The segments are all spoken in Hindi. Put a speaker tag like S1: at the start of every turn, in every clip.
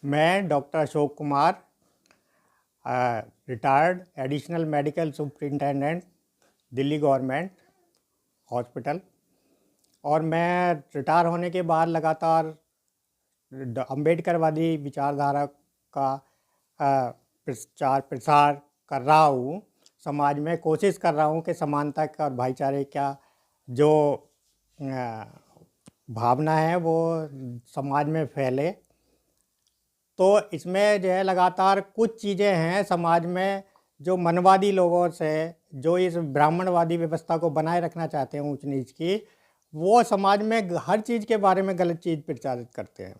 S1: मैं doctor Ashok Kumar, retired additional medical superintendent, Delhi government hospital. और मैं रिटायर होने के बाद लगातार अम्बेडकरवादी विचारधारा का प्रचार प्रसार कर रहा हूँ। समाज में कोशिश कर रहा हूँ कि समानता का और भाईचारे का जो भावना है वो समाज में फैले। तो इसमें जो है लगातार कुछ चीज़ें हैं समाज में जो मनवादी लोगों से, जो इस ब्राह्मणवादी व्यवस्था को बनाए रखना चाहते हैं ऊंच नीच की, वो समाज में हर चीज़ के बारे में गलत चीज़ प्रचारित करते हैं।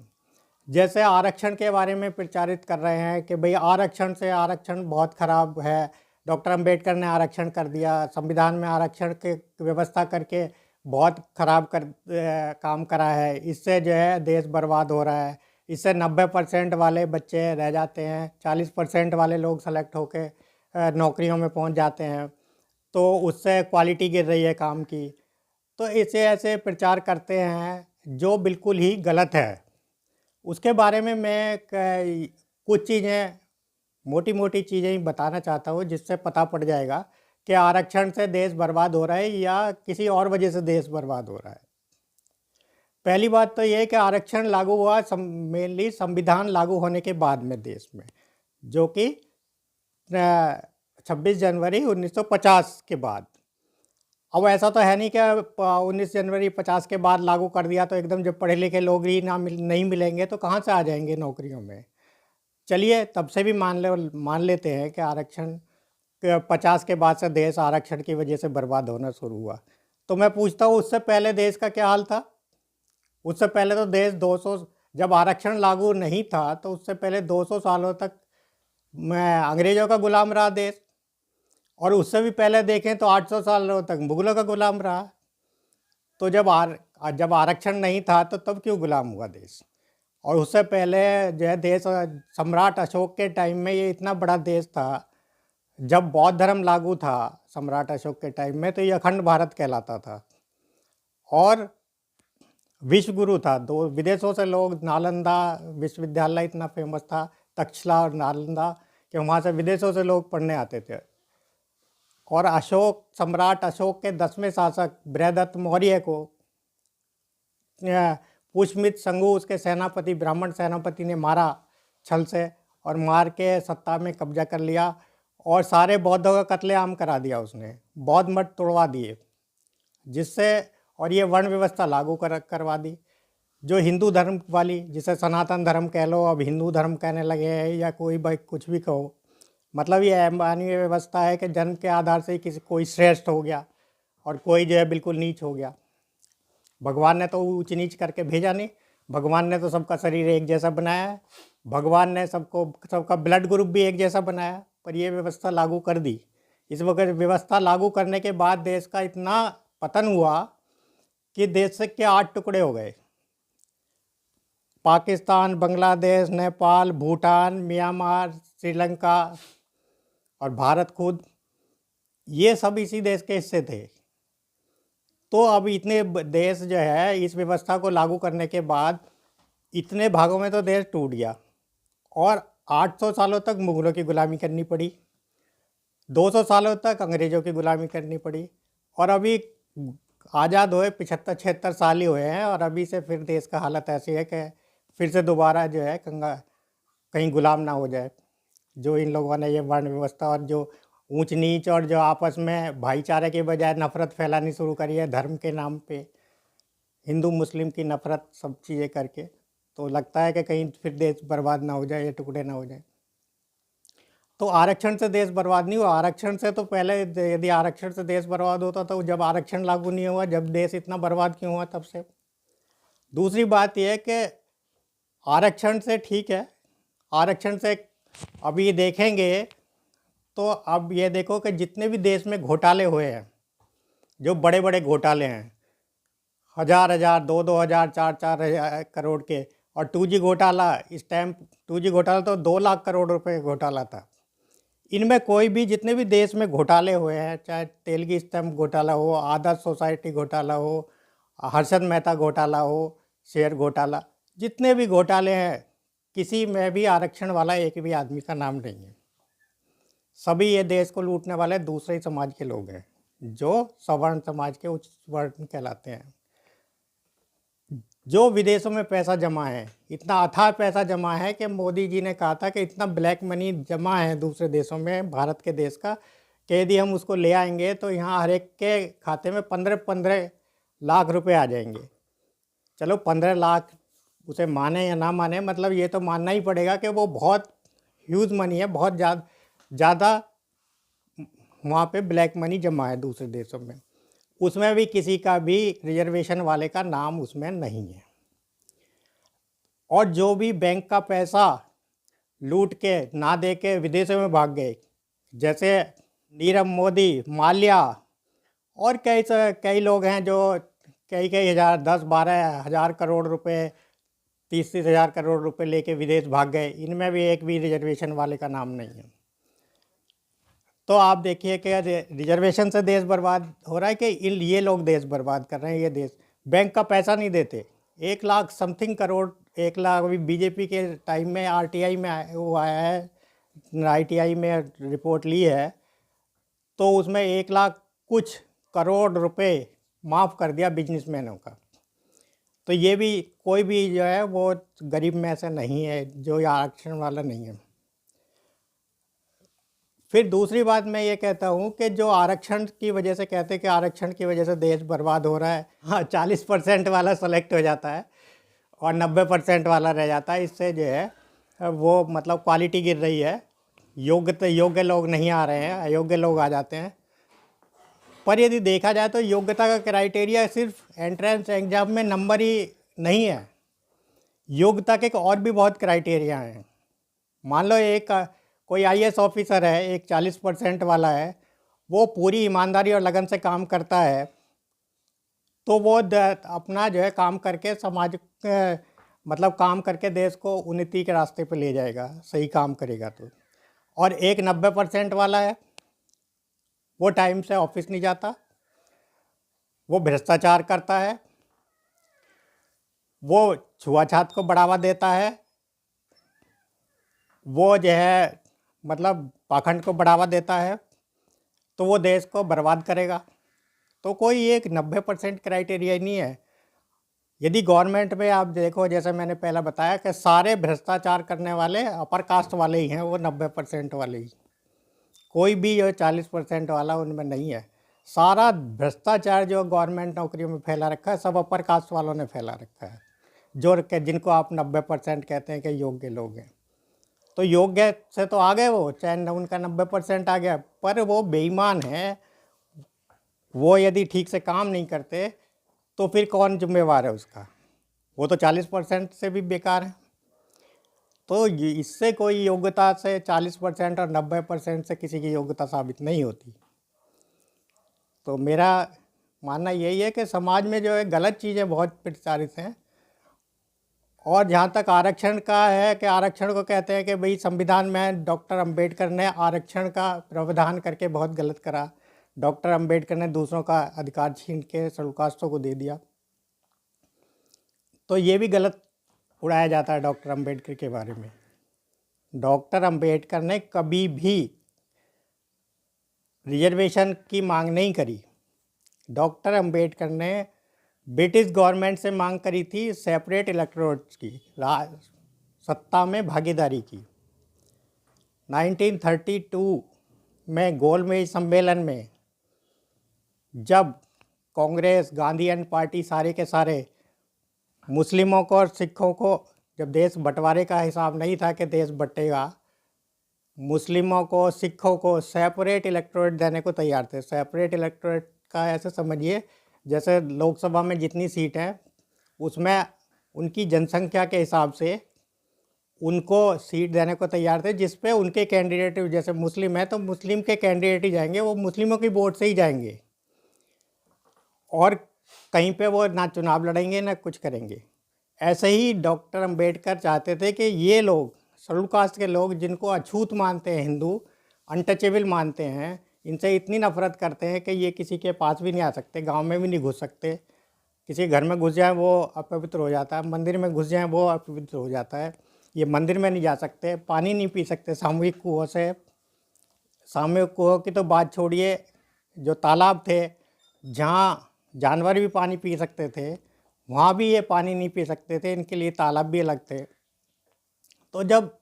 S1: जैसे आरक्षण के बारे में प्रचारित कर रहे हैं कि भाई आरक्षण बहुत ख़राब है, डॉक्टर अंबेडकर ने आरक्षण कर दिया, संविधान में आरक्षण के व्यवस्था करके बहुत ख़राब काम करा है, इससे जो है देश बर्बाद हो रहा है, इससे 90% वाले बच्चे रह जाते हैं, 40% वाले लोग सेलेक्ट होके नौकरियों में पहुंच जाते हैं, तो उससे क्वालिटी गिर रही है काम की। तो इसे ऐसे प्रचार करते हैं जो बिल्कुल ही गलत है। उसके बारे में मैं कुछ चीज़ें, मोटी मोटी चीज़ें ही बताना चाहता हूँ जिससे पता पड़ जाएगा कि आरक्षण से देश बर्बाद हो रहा है या किसी और वजह से देश बर्बाद हो रहा है। पहली बात तो ये है कि आरक्षण लागू हुआ मेनली संविधान लागू होने के बाद में देश में, जो कि 26 जनवरी 1950 के बाद। अब ऐसा तो है नहीं कि 19 जनवरी 50 के बाद लागू कर दिया तो एकदम जो पढ़े लिखे लोग ही नहीं मिलेंगे तो कहाँ से आ जाएंगे नौकरियों में। चलिए तब से भी मान लेते हैं कि आरक्षण 50 के बाद से देश आरक्षण की वजह से बर्बाद होना शुरू हुआ। तो मैं पूछता हूँ उससे पहले देश का क्या हाल था? उससे पहले तो देश 200, जब आरक्षण लागू नहीं था तो उससे पहले 200 सालों तक मैं अंग्रेज़ों का गुलाम रहा देश, और उससे भी पहले देखें तो 800 सालों तक मुगलों का गुलाम रहा। तो जब आरक्षण नहीं था तो तब क्यों गुलाम हुआ देश? और उससे पहले जो है देश सम्राट अशोक के टाइम में ये इतना बड़ा देश था, जब बौद्ध धर्म लागू था सम्राट अशोक के टाइम में तो ये अखंड भारत कहलाता था और विश्व गुरु था। दो विदेशों से लोग, नालंदा विश्वविद्यालय इतना फेमस था, तक्षशिला और नालंदा, कि वहाँ से विदेशों से लोग पढ़ने आते थे। और सम्राट अशोक के 10वें शासक बृहदत्त मौर्य को पुष्यमित्र संगु, उसके सेनापति, ब्राह्मण सेनापति ने मारा छल से, और मार के सत्ता में कब्जा कर लिया और सारे बौद्धों का कत्लेआम करा दिया उसने, बौद्ध मठ तोड़वा दिए, जिससे, और ये वर्ण व्यवस्था लागू करवा दी। जो हिंदू धर्म वाली, जिसे सनातन धर्म कह लो, अब हिंदू धर्म कहने लगे हैं, या कोई भाई कुछ भी कहो, मतलब ये मानवीय व्यवस्था है कि जन्म के आधार से कोई श्रेष्ठ हो गया और कोई जो है बिल्कुल नीच हो गया। भगवान ने तो ऊंच नीच करके भेजा नहीं, भगवान ने तो सबका शरीर एक जैसा बनाया है, भगवान ने सबका ब्लड ग्रुप भी एक जैसा बनाया, पर ये व्यवस्था लागू कर दी। इस वक्त व्यवस्था लागू करने के बाद देश का इतना पतन हुआ कि देश के 8 टुकड़े हो गए। पाकिस्तान, बांग्लादेश, नेपाल, भूटान, म्यांमार, श्रीलंका और भारत खुद, ये सब इसी देश के हिस्से थे। तो अब इतने देश जो है इस व्यवस्था को लागू करने के बाद इतने भागों में तो देश टूट गया, और 800 सालों तक मुगलों की गुलामी करनी पड़ी, 200 सालों तक अंग्रेज़ों की गुलामी करनी पड़ी, और अभी आज़ाद हुए 75-76 साल ही हुए हैं, और अभी से फिर देश का हालत ऐसी है कि फिर से दोबारा जो है कहीं गुलाम ना हो जाए। जो इन लोगों ने ये वर्ण व्यवस्था और जो ऊंच नीच और जो आपस में भाईचारे के बजाय नफ़रत फैलानी शुरू करी है धर्म के नाम पे, हिंदू मुस्लिम की नफ़रत, सब चीज़ें करके, तो लगता है कि कहीं फिर देश बर्बाद ना हो जाए या टुकड़े ना हो जाए। तो आरक्षण से देश बर्बाद नहीं हुआ। आरक्षण से तो पहले, यदि आरक्षण से देश बर्बाद होता तो जब आरक्षण लागू नहीं हुआ, जब देश इतना बर्बाद क्यों हुआ तब से। दूसरी बात यह है कि आरक्षण से ठीक है, आरक्षण से अभी देखेंगे तो अब ये देखो कि जितने भी देश में घोटाले हुए हैं, जो बड़े बड़े घोटाले हैं, 1000-1000, 2-2 हज़ार, 4-4 करोड़ के, और 2G घोटाला, इस टाइम 2G घोटाला तो 2 लाख करोड़ रुपए घोटाला था। इनमें कोई भी, जितने भी देश में घोटाले हुए हैं, चाहे तेलगी स्तंभ घोटाला हो, आदर्श सोसाइटी घोटाला हो, हर्षद मेहता घोटाला हो, शेयर घोटाला, जितने भी घोटाले हैं किसी में भी आरक्षण वाला एक भी आदमी का नाम नहीं है। सभी ये देश को लूटने वाले दूसरे समाज के लोग हैं, जो सवर्ण समाज के उच्च वर्ण कहलाते हैं। जो विदेशों में पैसा जमा है, इतना अथाह पैसा जमा है कि मोदी जी ने कहा था कि इतना ब्लैक मनी जमा है दूसरे देशों में भारत के देश का, कि यदि हम उसको ले आएंगे तो यहाँ हर एक के खाते में 15-15 लाख रुपए आ जाएंगे। चलो 15 लाख उसे माने या ना माने, मतलब ये तो मानना ही पड़ेगा कि वो बहुत ह्यूज मनी है, बहुत ज़्यादा वहाँ पे ब्लैक मनी जमा है दूसरे देशों में। उसमें भी किसी का भी रिजर्वेशन वाले का नाम उसमें नहीं है। और जो भी बैंक का पैसा लूट के ना दे के विदेशों में भाग गए, जैसे नीरव मोदी, माल्या और कई लोग हैं जो कई हज़ार, 10-12 हज़ार करोड़ रुपए, 30-30 हज़ार करोड़ रुपए लेके विदेश भाग गए, इनमें भी एक भी रिजर्वेशन वाले का नाम नहीं है। तो आप देखिए कि रिजर्वेशन से देश बर्बाद हो रहा है कि ये लोग देश बर्बाद कर रहे हैं। ये देश बैंक का पैसा नहीं देते। 1 लाख समथिंग करोड़, 1 लाख अभी बीजेपी के टाइम में आरटीआई में वो आया है, आईटीआई में रिपोर्ट ली है, तो उसमें 1 लाख कुछ करोड़ रुपए माफ़ कर दिया बिजनेसमैनों का। तो ये भी कोई भी जो है वो गरीब में से नहीं है जो आरक्षण वाला नहीं है। फिर दूसरी बात मैं ये कहता हूँ कि जो आरक्षण की वजह से कहते हैं कि आरक्षण की वजह से देश बर्बाद हो रहा है, हाँ 40% वाला सेलेक्ट हो जाता है और 90% वाला रह जाता है। इससे जो है वो मतलब क्वालिटी गिर रही है, योग्य लोग नहीं आ रहे हैं, अयोग्य लोग आ जाते हैं। पर यदि देखा जाए तो योग्यता का क्राइटेरिया सिर्फ एंट्रेंस एग्जाम में नंबर ही नहीं है, योग्यता के और भी बहुत क्राइटेरिया हैं। मान लो एक कोई आईएएस ऑफिसर है, एक 40% वाला है, वो पूरी ईमानदारी और लगन से काम करता है, तो वो अपना जो है काम करके समाज मतलब काम करके देश को उन्नति के रास्ते पर ले जाएगा, सही काम करेगा तो। और एक 90% वाला है, वो टाइम से ऑफिस नहीं जाता, वो भ्रष्टाचार करता है, वो छुआछात को बढ़ावा देता है, वो जो है मतलब पाखंड को बढ़ावा देता है, तो वो देश को बर्बाद करेगा। तो कोई एक 90% क्राइटेरिया नहीं है। यदि गवर्नमेंट में आप देखो, जैसे मैंने पहले बताया कि सारे भ्रष्टाचार करने वाले अपर कास्ट वाले ही हैं, वो 90% वाले ही, कोई भी जो 40% वाला उनमें नहीं है। सारा भ्रष्टाचार जो गवर्नमेंट नौकरियों में फैला रखा है सब अपर कास्ट वालों ने फैला रखा है, जो जिनको आप 90% कहते हैं कि योग्य लोग हैं। तो योग्य से तो आ गए वो, चाहे उनका 90% आ गया, पर वो बेईमान है। वो यदि ठीक से काम नहीं करते तो फिर कौन जिम्मेवार है उसका? वो तो 40% से भी बेकार है। तो इससे कोई योग्यता से 40% और 90% से किसी की योग्यता साबित नहीं होती। तो मेरा मानना यही है कि समाज में जो है गलत चीज़ें बहुत प्रचारित हैं। और जहाँ तक आरक्षण का है कि आरक्षण को कहते हैं कि भाई संविधान में डॉक्टर अंबेडकर ने आरक्षण का प्रावधान करके बहुत गलत करा। डॉक्टर अंबेडकर ने दूसरों का अधिकार छीन के शेड्यूल कास्टों को दे दिया। तो ये भी गलत उड़ाया जाता है डॉक्टर अंबेडकर के बारे में। डॉक्टर अंबेडकर ने कभी भी रिजर्वेशन की मांग नहीं करी। डॉक्टर अंबेडकर ने ब्रिटिश गवर्नमेंट से मांग करी थी सेपरेट इलेक्टोरेट्स की, सत्ता में भागीदारी की। 1932 में गोलमेज सम्मेलन में जब कांग्रेस, गांधीयन पार्टी सारे के सारे मुस्लिमों को और सिखों को, जब देश बंटवारे का हिसाब नहीं था कि देश बटेगा, मुस्लिमों को, सिखों को सेपरेट इलेक्टोरेट देने को तैयार थे। सेपरेट इलेक्टोरेट का ऐसे समझिए जैसे लोकसभा में जितनी सीट हैं उसमें उनकी जनसंख्या के हिसाब से उनको सीट देने को तैयार थे, जिस पे उनके कैंडिडेट, जैसे मुस्लिम है तो मुस्लिम के कैंडिडेट ही जाएंगे, वो मुस्लिमों की वोट से ही जाएंगे और कहीं पे वो ना चुनाव लड़ेंगे ना कुछ करेंगे। ऐसे ही डॉक्टर अंबेडकर चाहते थे कि ये लोग, शेड्यूल कास्ट के लोग जिनको अछूत मानते हैं, हिंदू अनटचेबल मानते हैं, इनसे इतनी नफरत करते हैं कि ये किसी के पास भी नहीं आ सकते, गांव में भी नहीं घुस सकते, किसी घर में घुस जाए वो अपवित्र हो जाता है, मंदिर में घुस जाए वो अपवित्र हो जाता है। ये मंदिर में नहीं जा सकते, पानी नहीं पी सकते सामूहिक कुओं से। सामूहिक कुओं की तो बात छोड़िए, जो तालाब थे जहाँ जानवर भी पानी पी सकते थे, वहाँ भी ये पानी नहीं पी सकते थे, इनके लिए तालाब भी अलग थे। तो जब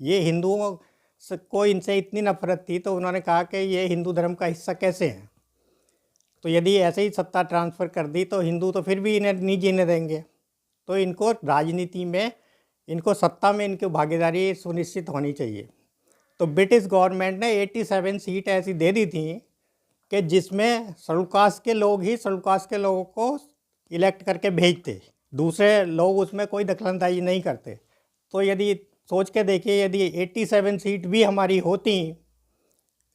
S1: ये हिंदुओं को इनसे इतनी नफरत थी तो उन्होंने कहा कि ये हिंदू धर्म का हिस्सा कैसे हैं। तो यदि ऐसे ही सत्ता ट्रांसफ़र कर दी तो हिंदू तो फिर भी इन्हें नहीं जीने देंगे। तो इनको राजनीति में, इनको सत्ता में इनकी भागीदारी सुनिश्चित होनी चाहिए। तो ब्रिटिश गवर्नमेंट ने 87 सीट ऐसी दे दी थी कि जिसमें शेड्यूल कास्ट के लोग ही शेड्यूल कास्ट के लोगों को इलेक्ट करके भेजते, दूसरे लोग उसमें कोई दखलंदाजी नहीं करते। तो यदि सोच के देखिए, यदि 87 सीट भी हमारी होती,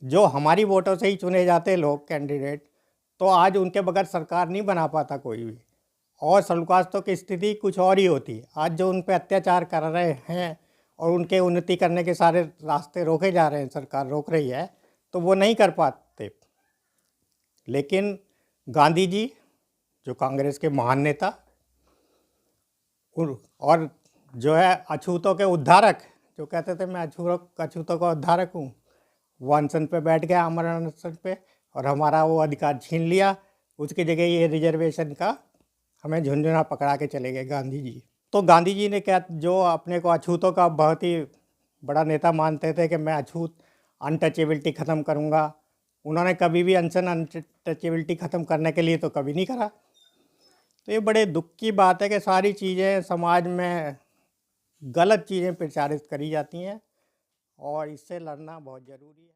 S1: जो हमारी वोटों से ही चुने जाते लोग कैंडिडेट, तो आज उनके बगैर सरकार नहीं बना पाता कोई भी, और शेड्यूल कास्टों की स्थिति कुछ और ही होती। आज जो उन पर अत्याचार कर रहे हैं और उनके उन्नति करने के सारे रास्ते रोके जा रहे हैं, सरकार रोक रही है, तो वो नहीं कर पाते। लेकिन गांधी जी, जो कांग्रेस के महान नेता और जो है अछूतों के उद्धारक, जो कहते थे मैं अछूतों का उद्धारक हूँ, वो अनशन पे बैठ गया, अमर अनशन पे, और हमारा वो अधिकार छीन लिया। उसकी जगह ये रिजर्वेशन का हमें झुंझुना पकड़ा के चले गए गांधी जी। तो गांधी जी ने क्या, जो अपने को अछूतों का बहुत ही बड़ा नेता मानते थे कि मैं अछूत अनटचेबिलिटी ख़त्म करूँगा, उन्होंने कभी भी अनशन अनटचेबिलिटी ख़त्म करने के लिए तो कभी नहीं करा। तो ये बड़े दुख की बात है कि सारी चीज़ें समाज में गलत चीज़ें प्रचारित करी जाती हैं, और इससे लड़ना बहुत ज़रूरी है।